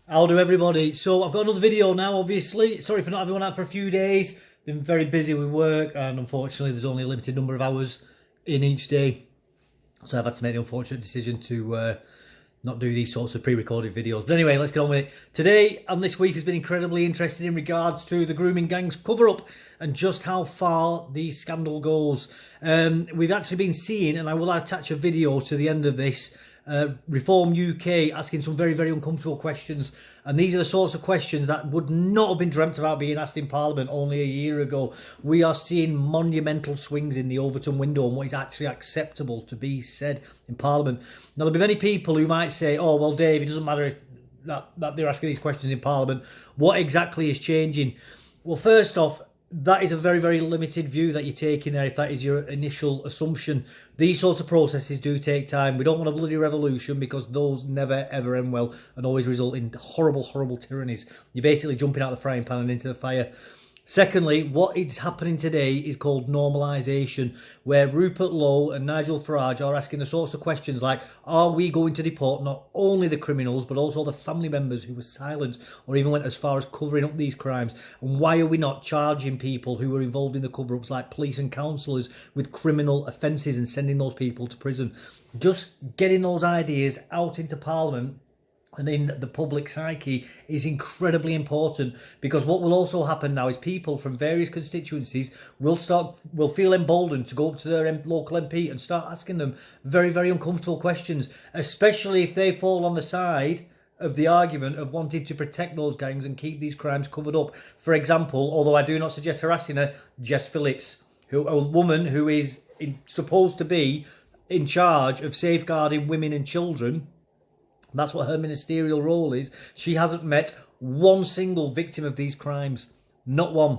How do everybody? So I've got another video now, obviously. Sorry for not having one out for a few days. Been very busy with work and unfortunately there's only a limited number of hours in each day. So I've had to make the unfortunate decision to not do these sorts of pre-recorded videos. But anyway, let's get on with it. Today and this week has been incredibly interesting in regards to the grooming gangs cover-up and just how far the scandal goes. We've actually been seeing, and I will attach a video to the end of this, Reform UK asking some very, very uncomfortable questions. And these are the sorts of questions that would not have been dreamt about being asked in Parliament only a year ago. We are seeing monumental swings in the Overton window on what is actually acceptable to be said in Parliament. Now, there'll be many people who might say, oh, well, Dave, it doesn't matter if that they're asking these questions in Parliament. What exactly is changing? Well, first off, that is a very, very limited view that you're taking there if that is your initial assumption. These sorts of processes do take time. We don't want a bloody revolution because those never, ever end well and always result in horrible, horrible tyrannies. You're basically jumping out of the frying pan and into the fire. Secondly, what is happening today is called normalisation, where Rupert Lowe and Nigel Farage are asking the sorts of questions like, are we going to deport not only the criminals, but also the family members who were silent or even went as far as covering up these crimes? And why are we not charging people who were involved in the cover-ups, like police and councillors, with criminal offences and sending those people to prison? Just getting those ideas out into Parliament and in the public psyche is incredibly important, because what will also happen now is people from various constituencies will feel emboldened to go up to their local MP and start asking them very, very uncomfortable questions, especially if they fall on the side of the argument of wanting to protect those gangs and keep these crimes covered up. For example, although I do not suggest harassing her, Jess Phillips, a woman who is supposed to be in charge of safeguarding women and children. That's what her ministerial role is. She hasn't met one single victim of these crimes. Not one.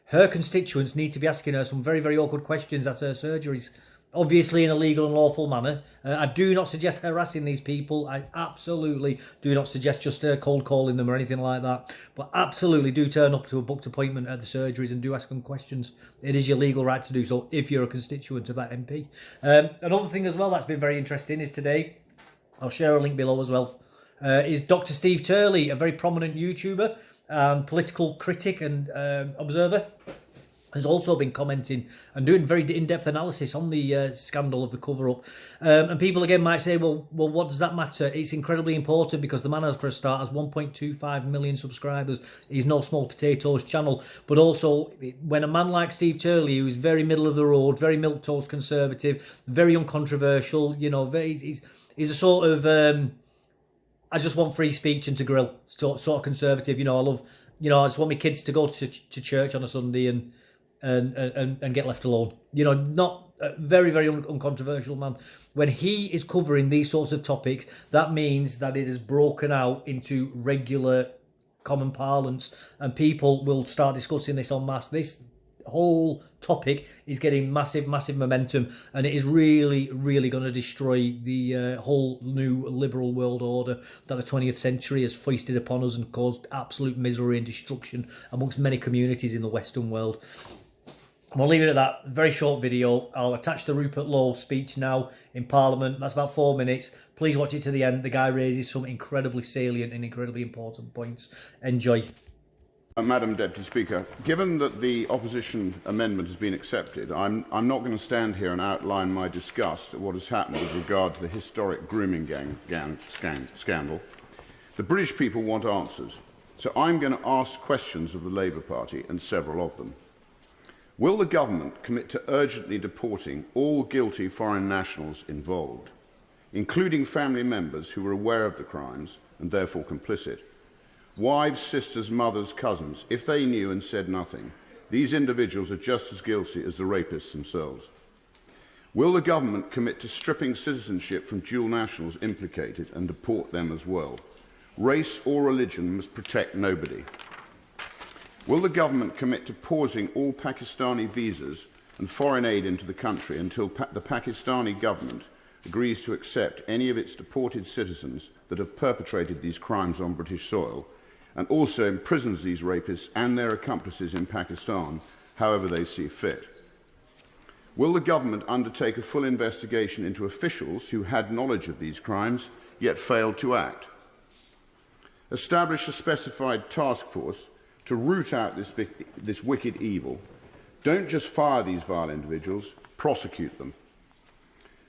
Her constituents need to be asking her some very, very awkward questions at her surgeries. Obviously in a legal and lawful manner. I do not suggest harassing these people. I absolutely do not suggest just cold calling them or anything like that. But absolutely do turn up to a booked appointment at the surgeries and do ask them questions. It is your legal right to do so if you're a constituent of that MP. Another thing as well that's been very interesting is today, I'll share a link below as well, is Dr. Steve Turly, a very prominent YouTuber and political critic and observer, has also been commenting and doing very in-depth analysis on the scandal of the cover-up. And people again might say, well, what does that matter? It's incredibly important because the man, has, for a start, has 1.25 million subscribers. He's no small potatoes channel. But also, when a man like Steve Turley, who's very middle of the road, very milquetoast conservative, very uncontroversial, you know, he's a sort of I just want free speech and to grill sort of conservative. You know, I love, you know, I just want my kids to go to church on a Sunday and get left alone. You know, not a very, very uncontroversial man. When he is covering these sorts of topics, that means that it is broken out into regular common parlance and people will start discussing this en masse. This whole topic is getting massive momentum, and it is really going to destroy the whole new liberal world order that the 20th century has foisted upon us and caused absolute misery and destruction amongst many communities in the Western world. I'm going to leave it at that. Very short video. I'll attach the Rupert Lowe speech now in Parliament. That's about 4 minutes. Please watch it to the end. The guy raises some incredibly salient and incredibly important points. Enjoy. Madam Deputy Speaker, given that the opposition amendment has been accepted, I'm not going to stand here and outline my disgust at what has happened with regard to the historic grooming gang scandal. The British people want answers, so I'm going to ask questions of the Labour Party and several of them. Will the government commit to urgently deporting all guilty foreign nationals involved, including family members who were aware of the crimes and therefore complicit? Wives, sisters, mothers, cousins, if they knew and said nothing, these individuals are just as guilty as the rapists themselves. Will the government commit to stripping citizenship from dual nationals implicated and deport them as well? Race or religion must protect nobody. Will the government commit to pausing all Pakistani visas and foreign aid into the country until the Pakistani government agrees to accept any of its deported citizens that have perpetrated these crimes on British soil, and also imprisons these rapists and their accomplices in Pakistan, however they see fit? Will the government undertake a full investigation into officials who had knowledge of these crimes, yet failed to act? establish a specified task force to root out this wicked evil. Don't just fire these vile individuals, prosecute them.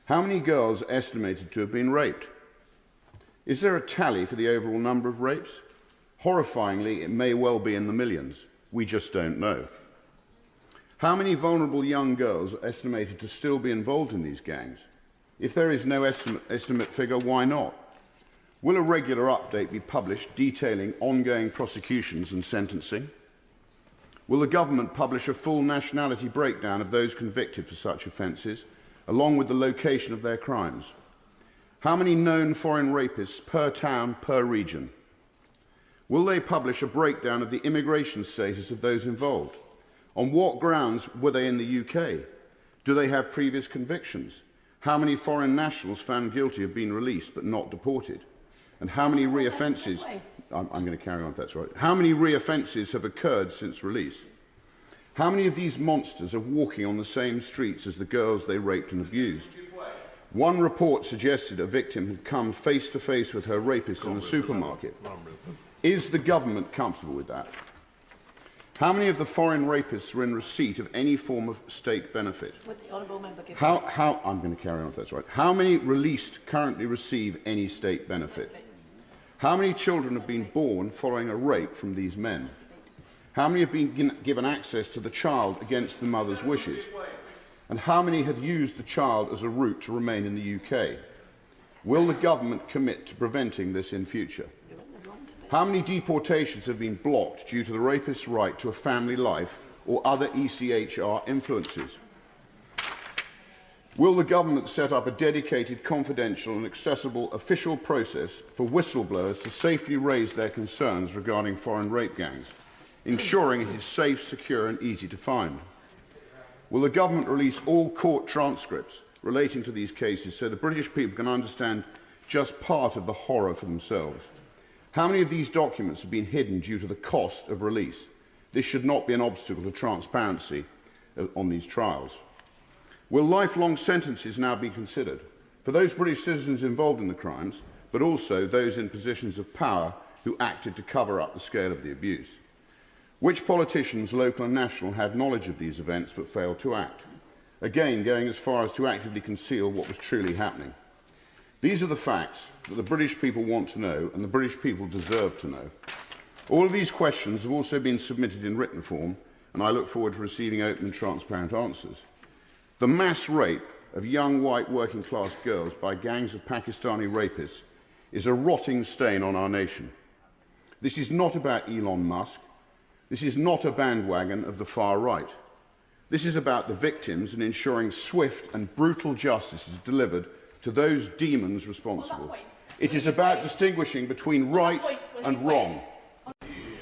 How many girls are estimated to have been raped? Is there a tally for the overall number of rapes? Horrifyingly, it may well be in the millions. We just don't know. How many vulnerable young girls are estimated to still be involved in these gangs? If there is no estimate figure, why not? Will a regular update be published detailing ongoing prosecutions and sentencing? Will the government publish a full nationality breakdown of those convicted for such offences, along with the location of their crimes? How many known foreign rapists per town, per region? Will they publish a breakdown of the immigration status of those involved? On what grounds were they in the UK? Do they have previous convictions? How many foreign nationals found guilty have been released but not deported? And how many re-offences... I'm going to carry on if that's right. How many re-offences have occurred since release? How many of these monsters are walking on the same streets as the girls they raped and abused? One report suggested a victim had come face to face with her rapist in the supermarket. Is the government comfortable with that? How many of the foreign rapists were in receipt of any form of state benefit? Would the honourable member give I'm going to carry on if that's right. How many released currently receive any state benefit? How many children have been born following a rape from these men? How many have been given access to the child against the mother's wishes? And how many have used the child as a route to remain in the UK? Will the government commit to preventing this in future? How many deportations have been blocked due to the rapist's right to a family life or other ECHR influences? Will the government set up a dedicated, confidential and accessible official process for whistleblowers to safely raise their concerns regarding foreign rape gangs, ensuring it is safe, secure and easy to find? Will the government release all court transcripts relating to these cases so the British people can understand just part of the horror for themselves? How many of these documents have been hidden due to the cost of release? This should not be an obstacle to transparency on these trials. Will lifelong sentences now be considered for those British citizens involved in the crimes, but also those in positions of power who acted to cover up the scale of the abuse? Which politicians, local and national, had knowledge of these events but failed to act? Again, going as far as to actively conceal what was truly happening. These are the facts that the British people want to know and the British people deserve to know. All of these questions have also been submitted in written form, and I look forward to receiving open and transparent answers. The mass rape of young white working class girls by gangs of Pakistani rapists is a rotting stain on our nation. This is not about Elon Musk. This is not a bandwagon of the far right. This is about the victims and ensuring swift and brutal justice is delivered to those demons responsible. It is about distinguishing between right and wrong.